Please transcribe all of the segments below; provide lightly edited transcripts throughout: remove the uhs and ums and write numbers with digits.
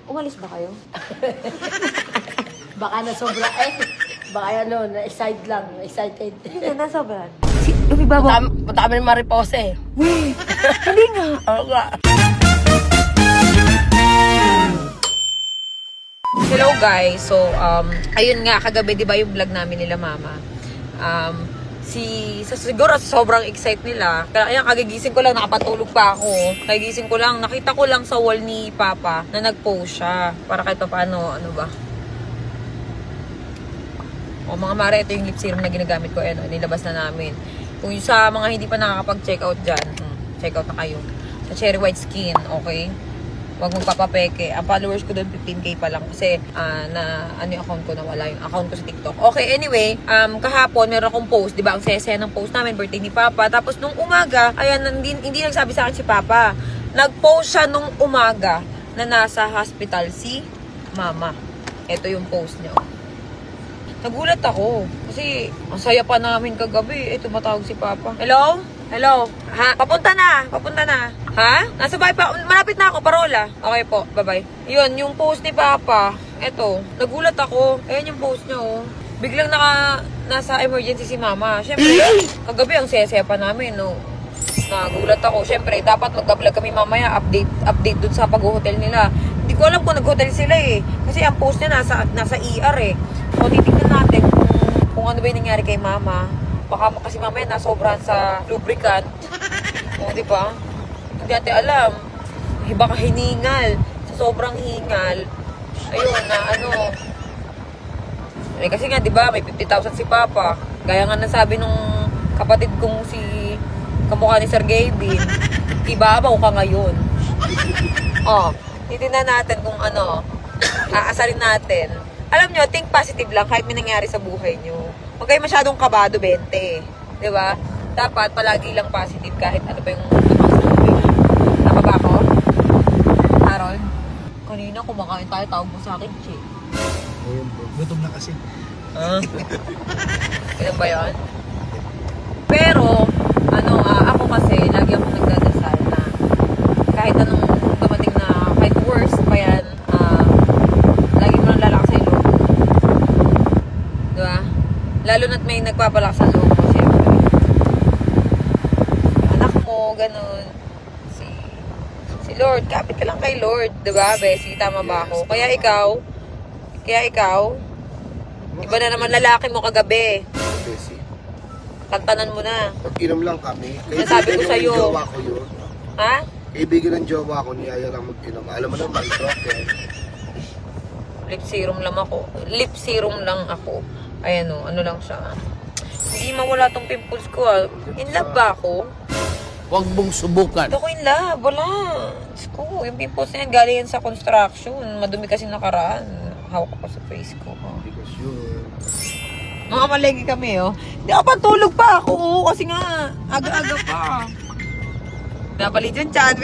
Umalis ba kayo? Baka na sobra baka na-excited lang. Excited. Hindi na, nasobrahan. Lumibabaw. Punta kami ng Mariposa eh. Weh, hindi nga. Oo nga. Hello guys, so ayun nga, kagabi diba yung vlog namin nila mama. Siguro sobrang excite nila. Kaya kagigising ko lang, nakapatulog pa ako. Kagigising ko lang, nakita ko lang sa wall ni Papa na nag-post siya. Para kahit pa paano, ano ba. O mga mare, ito yung lip serum na ginagamit ko. Ano, nilabas na namin. Kung yung sa mga hindi pa nakakapag-check out dyan, check out na kayo. Sa Cherry White Skin, okay? Huwag magpapapeke. Ang followers ko doon 15K pa lang kasi ano yung account ko, nawala yung account ko sa TikTok. Okay, anyway, kahapon meron akong post, 'di ba? Ang saya-saya ng post namin, birthday ni Papa. Tapos nung umaga, ayan, hindi nagsabi sa akin si Papa. Nag-post siya nung umaga na nasa hospital si Mama. Ito yung post niya. Nagulat ako kasi ang saya pa namin kagabi. Ito matawag si Papa. Hello? Hello? Ha? Papunta na. Papunta na. Ha? Nasa bahay pa. Malapit na ako. Parola. Okay po. Bye-bye. Yun, yung post ni Papa. Eto. Nagulat ako. Ayan yung post niya, oh. Biglang nasa emergency si Mama. Siyempre, kagabi ang saya-saya pa namin, no. Nagulat ako. Siyempre, dapat mag-vlog kami mamaya. Update dun sa pag-hotel nila. Hindi ko alam kung nag-hotel sila, eh. Kasi ang post niya nasa ER, eh. So, titignan natin kung ano ba yung nangyari kay Mama. Baka kasi mamaya nasobrahan sa lubricant. O, di ba? Hindi natin alam. Baka hiningal. Sa sobrang hingal. Ayun, na ano. Kasi nga, di ba, may 50,000 si Papa. Gaya nga nasabi nung kapatid kong si kamukha ni Sir Gavin. Ibabaw ka ngayon. O, titignan natin kung ano. Aasarin natin. Alam nyo, think positive lang kahit may nangyari sa buhay nyo. Huwag kayo masyadong kabado, 20. Diba? Dapat palagi lang positive kahit ano pa yung tama ba ako? Harold? Kanina kumakain tayo, tawag mo sa akin, Che. Ayun bro, gutom na kasi. Kailan ba yun? Pero, ako kasi, lagi akong nagdadasal na kahit anong dumating na, kahit worst pa yan, lagi mo nang lalakas sa ilong. Diba? Lalo na't may nagpapalakas sa loob mo, siyempre. Anak mo, ganun. Si Lord, kapit ka lang kay Lord. Diba, Bessie? Tama ba ako? Kaya ikaw, iba na naman lalaki mo kagabi. Bessie. Tantanan mo na. Pag-inom lang kami. Sabi ko sa'yo. Jowa ko yun. Ha? Kaibigan ng jowa ko, niyaya lang mag-inom. Alam mo naman, broken. Lip serum lang ako. Ayan o, ano lang siya. Hindi mawala tong pimples ko, ah. In love ba ako? Huwag mong subukan. Hindi ako in love, wala. Diyos ko, yung pimples na yan, galing yan sa construction. Madumi kasi nakaraan. Hawak ko pa sa face ko. Because yun. Mga malegi kami, oh. Hindi ako pantulog pa ako, oh. Kasi nga, aga-aga pa. Pinapalit yung tiyan.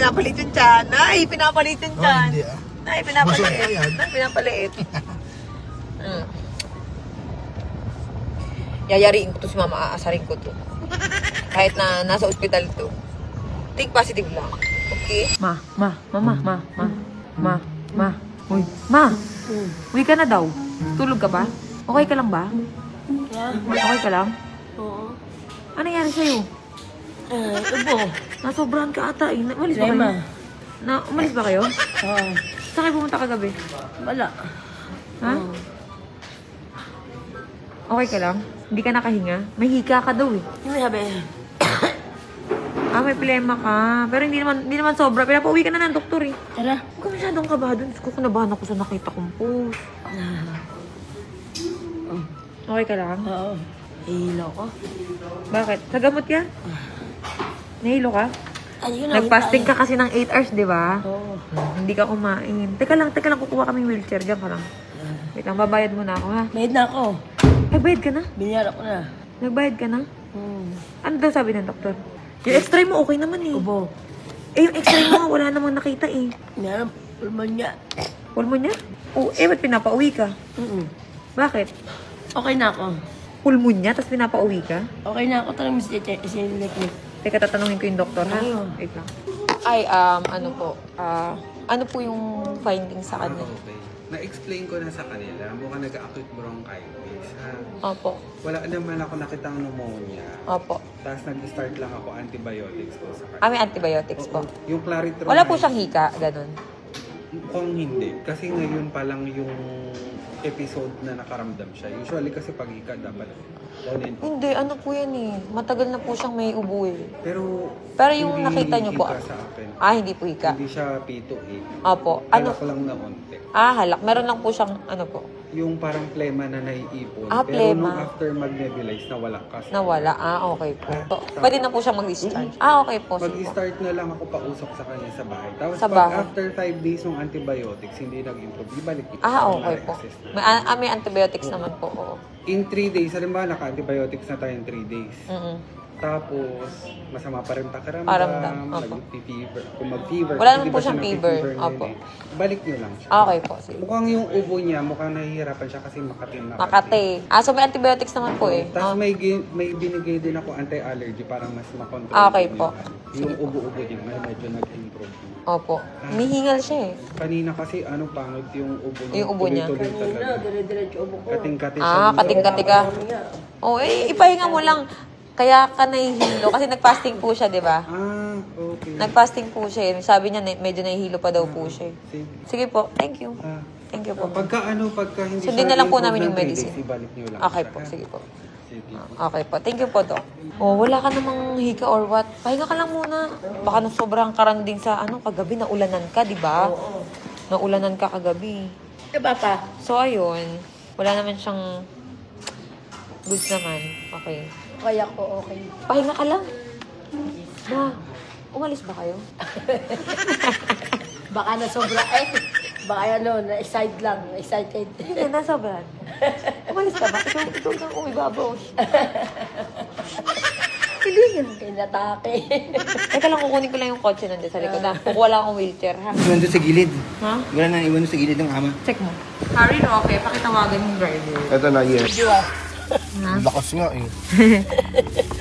Ay, pinapalit yung tiyan. Hindi ah. Ay, pinapaliit. Busog ka yan. Ay, pinapaliit. Yayariin ko to si Mama, aasarin ko to. Kahit na nasa ospital to. Think positive lang. Okay? Ma. Uy, Ma. Uwi ka na daw. Tulog ka ba? Okay ka lang ba? Yeah. Okay ka lang? Oo. Ano nangyari sa'yo? Ubo. Nasobrahan ka ata eh. Umalis ba kayo? Umalis ba kayo? Oo. Saan kayo pumunta kagabi? Wala. Ha? Okay ka lang? Hindi ka nakahinga? May hika ka daw eh. Hindi sabi. May problema ka. Pero hindi naman sobra. Pinapauwi ka na ng doktor eh. Tara. Huwag ka masyadong kabado. Diyos ko, kunabahan ako sa nakita kong post. Okay ka lang? Oo. Hilo ko. Bakit? Sa gamot yan? Nahilo ka? Ayun, Nag-fasting ka kasi ng 8 hours, di ba? Oo. Hindi ka kumain. Teka lang, kukuha kaming wheelchair. Diyan ka lang. Wait lang, babayad muna ako, ha? Bayad na ako. Ay, bayad ka na? Binyara ko na. Nagbayad ka na? Ano daw sabi ng doktor? Yung x-ray mo, okay naman eh. Ubo. Eh, yung x-ray mo, wala namang nakita eh. Meron pulmonya. Pulmonya? Oo, ba't pinapauwi ka? Bakit? Okay na ako. Pulmonya, tapos pinapauwi ka? Okay na ako. Talagang mas sinilek. Teka, tatanungin ko yung doktor, ha? Oo. Wait lang. Ay, ano po, Ano po yung findings sa kanila? Okay. Na-explain ko na sa kanila, mukhang nag-acute bronchitis. Opo. Wala naman ako nakitang pneumonia. Opo. Tapos nag-start lang ako antibiotics ko sa kanila. May antibiotics po. Yung Clarithromycin. Wala po siyang hika, ganun. Mukhang hindi. Kasi ngayon pa lang yung episode na nakaramdam siya. Usually kasi pag ika dapat unin. Hindi, ano po yan eh. Matagal na po siyang may ubo eh. Pero yung hindi nakita niyo po. hika sa akin. Hindi po hika. Hindi siya P2A. Opo. Ano? Halak lang na konti. Halak. Meron lang po siyang, ano po. Yung parang plema na naiipon. Plema. Pero nung after mag-nebulize, nawala kasi. Nawala. Okay po. So, pwede na po siya mag-discharge. Okay po. Sige po. Mag-start na lang ako pausok sa kanya sa bahay. Tapos Sa pag bahay. after 5 days ng antibiotics, hindi nag-improve. Ibalik ito. Okay po. May antibiotics naman po. Oo. In 3 days, halimbawa naka-antibiotics na tayo in 3 days. Tapos, masama pa rin pakiramdam, Paramdam, opo. mag-fever. Kung mag-fever, Wala kasi naman di po ba siya siyang fever. nag-fever Opo. ngayon eh. Balik nyo lang siya. Okay po. Sige. Mukhang yung ubo niya, mukhang nahihirapan siya kasi Makati. Makate. So may antibiotics naman po eh. Tapos may binigay din ako anti-allergy para mas makontrol. Okay po. Yung ubo-ubo niya, medyo nag-improve. Opo. Mihingal siya eh. Kanina kasi pangod yung ubo niya. Yung ubo niya. Tuloy-tuloy talaga. Dire-diretso ubo ko. Kating-kati siya. Kating-kati ka. Ipahinga mo lang. Kaya ka nahihilo. Kasi nag-fasting po siya, di ba? Okay. Nag-fasting po siya eh. Sabi niya, medyo nahihilo pa daw po siya eh. Sige. Sige po. Thank you. Thank you po. Pagka hindi Sundin siya na lang po improve namin ng yung 3 medicine. days, ibalik niyo lang Okay siya, po. ha? Sige po. Sige. Okay po. Thank you po, Doc. Wala ka namang hika or what? Pahinga ka lang muna. Baka na sobrang karanding sa kagabi, naulanan ka, di ba? Naulanan ka kagabi. Diba pa? So, ayun. Wala naman siyang goods naman. Okay. Kaya ko okay. Pahinga ka lang. Umalis ba kayo? Baka na sobra baka na-excite lang. Excited. Hindi, nasobrahan. Umalis ka ba? Ikaw kang umibabaw. Hindi yan. Inatake. Teka lang, kukunin ko lang yung kotse nandiyan sa likod. Kukuha lang akong wheelchair, ha? Iwan doon sa gilid. Ha? Wala na iwan doon sa gilid ng ama. Check mo. Harry Roque, pakitawagan yung driver. Ito na, yes. Ha? Lakas nga eh.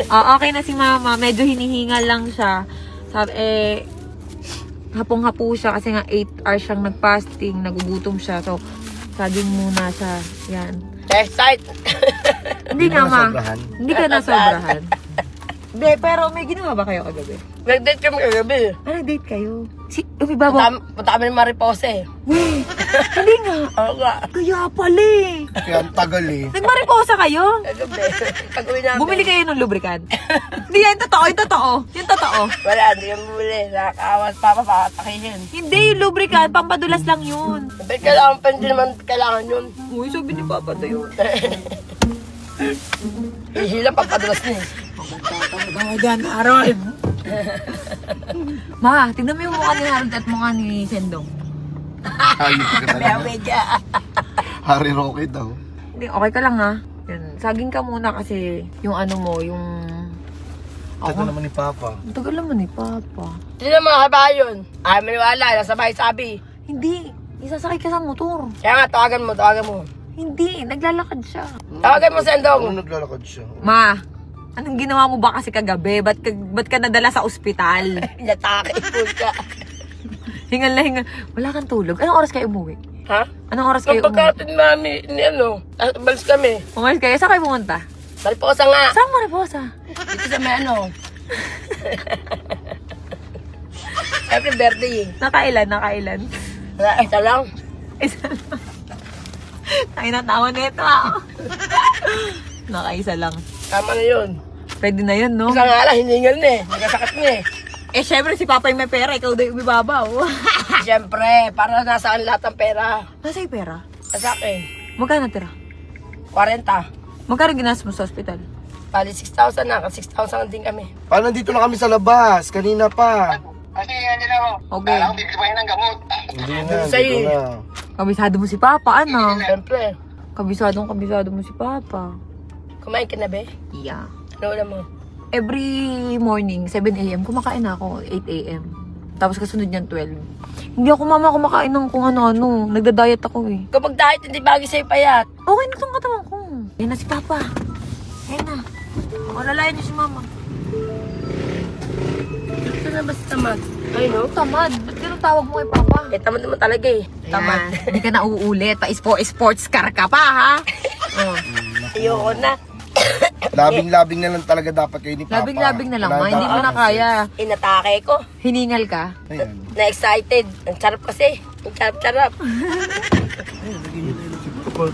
Okay na si Mama. Medyo hinihingal lang siya. Sabi, hapong-hapo siya kasi nga 8 hours siyang nag-fasting, nagugutom siya. So, saging muna siya. Yan. Excite. Hindi nga, Ma. nasobrahan? Hindi ka nasobrahan. Hindi, pero may ginawa ba kayo kagabi? Nag-date kami kagabi. Date kayo? Umibabaw? Punta kami ng Mariposa eh. Weh, hindi nga. Oo nga. Kaya pala eh. Kaya ang tagal eh. Nagmariposa kayo? Kagabi. Pag-uwi namin. Bumili kayo ng lubricant? Hindi yan, totoo. Yung totoo. Yung totoo. Wala, hindi kami bumili. Nakakawas pa papatakihin. Hindi, yung lubricant. Pampadulas lang yun. Ba't kailangan pa hindi naman kailangan yun? Uy, sabi ni Papa to yun. Ihila papadulas niya eh. Tama dyan, Harold. Ma, tignan mo yung mukha ni Harold at mukha ni Sendong. Ayos ka talaga. Medya. Harry Roque daw. Hindi, okay ka lang ha. Yan. Saging ka muna kasi yung ano mo, yung... Tagal naman ni Papa. Ang tagal naman ni Papa. Hindi na mga kabayon. Ay, maniwala. Nasa bahay sabi. Hindi, isasakay ka sa motor. Kaya nga, tawagan mo. Hindi, naglalakad siya. Tawagan mo, Sendong. Ano naglalakad siya? Ma, anong ginawa mo ba kasi kagabi? Ba't ka nadala sa ospital? Inatake, full ka. Hingal na hingal. Wala kang tulog. Anong oras kayo umuwi? Ha? Anong oras kayo Ang umuwi? pagkatid namin, balis kami. Umalis kayo? Saan kayo pumunta? Mariposa nga. Saan Mariposa? Dito sa may Happy birthday. Nakailan? Wala, isa lang. Isa lang. Ay, natawa nito ah. Nakaisa lang. Tama na yun. Pwede na yun, no? Isa nga lang, hiningal na eh. Nagkasakit na eh. Syempre si Papa yung may pera, ikaw daw yung umibabaw. Siyempre, para nasa lahat ng pera. Nasa yung pera? Sa akin, Magkano tira? 40. Magkano ginastos mo sa ospital? Bali, 6,000 na. 6,000 din kami. Paano dito na kami sa labas? Kanina pa. Kasi hindi na ako. Okay. Kailangan bibigyan ng gamot. Hindi na, Sa'yo dito eh. na. Kabisado mo si Papa, ano? Siyempre. Kabisado mo si Papa. Kumain ka na, be? Yeah. Ano ulam mo? Every morning, 7 a.m., kumakain ako, 8 a.m. Tapos kasunod niyan, 12. Hindi ako kumakain ng kung ano-ano. Nagda-diet ako eh. Kapag diet, hindi bagay sa'yo payat. Okay na tong katawan ko. Yan na si Papa. Yan na. Lalayan niyo si Mama. Ito na basta tamad. Ay, no? Tamad. Ba't ganun tawag mo kay Papa? Eh, tamad naman talaga eh. Tamad. Yan. Hindi ka na uulit. Sports car ka pa, ha? Oh. Ayoko na. Labing-labing na lang talaga dapat kayo ni Papa. Labing-labing na lang, ma. Hindi mo na kaya. Inatake ko. Hiningal ka? Ayan. Na-excited. Ang sarap kasi. Ang sarap-sarap.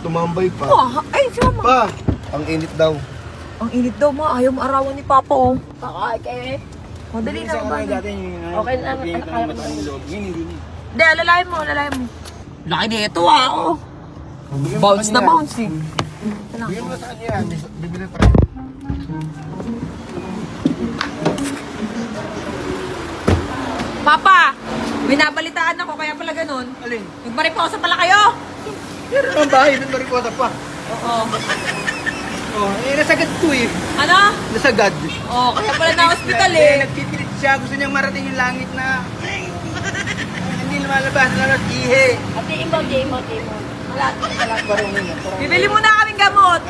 Tumambay pa. Wah, ay, si Mama. Pa, ang init daw. Ang init daw, ma. Ayaw mo arawan ni Papa, oh. Okay. Madali na ba? Okay na. Kaya ko na. Hindi, alalayan mo. Laki nito, ah. Oh. Bounce na bounce, eh. Bigyan mo na sa kanya yan. Bibili tayo. Papa, binabalitaan ako, kaya pala ganun. Alin? Nagmariposa pala kayo. Meron ang bahay, doon marikota pa. Oo. Oh, nasagad to eh. Ano? Nasagad. Oo, kaya pala na hospital, eh. Nagpipilit siya. Gusto niyang marating yung langit na hindi lumalabas. Lalabas, ihe. Hatiin mo. Bibili muna kaming gamot.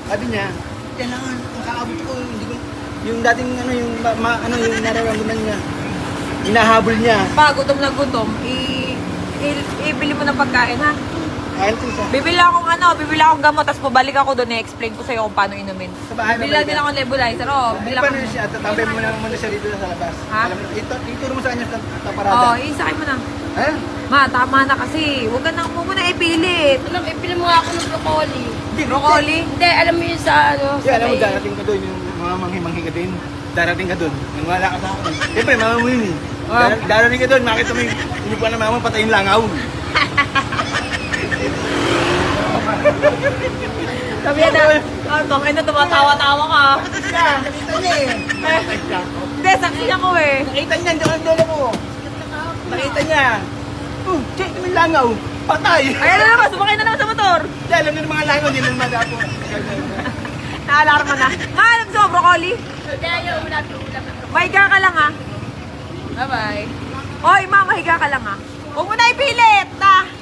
Sabi niya, kailangan, makaabot ko, hindi ko, yung dating yung nararamdaman niya, hinahabol niya. Pa, gutom na gutom, ibili mo ng pagkain, ha? Ayun ko siya. Bibili akong gamot, tapos pabalik ako doon, i-explain ko sa'yo kung paano inumin. Sa bahay Bibili lang din akong nebulizer, oh. Bibili ako. Paano siya? Tatambay mo na muna siya dito sa labas. Ha? Alam mo, ituro mo sa kanya sa parada. Oo, isakay mo na. Ha? Ma, tama na kasi. Huwag ka nang mo na ipilit. Alam, ipili mo nga ako ng broccoli. Broccoli? Hindi, alam mo yun sa ano. Yeah, alam mo, may- darating ka doon, yung mga manghi-manghi ka din. Darating ka doon. Nang wala ka sa akin. Siyempre, mama mo yun eh. Darating ka doon, makita mo yung inupuan na mama, patayin langaw. Sabi na, tangin na tumatawa-tawa ka. Nakita niya eh. Hindi, saksi ako eh. Nakita niya, hindi ko ang dolo ko. Nakita niya. Check mo yung langaw. Patay. Ayan na naman, sumakay na naman sa motor. Hindi, alam niyo ng mga langaw, hindi lang madapo. Naalarma na. Ma, alam mo broccoli? Hindi, ayaw, ulam. Mahiga ka lang, ha? Bye-bye. Hoy, ma, mahiga ka lang, ha? Huwag mo na ipilit, ha?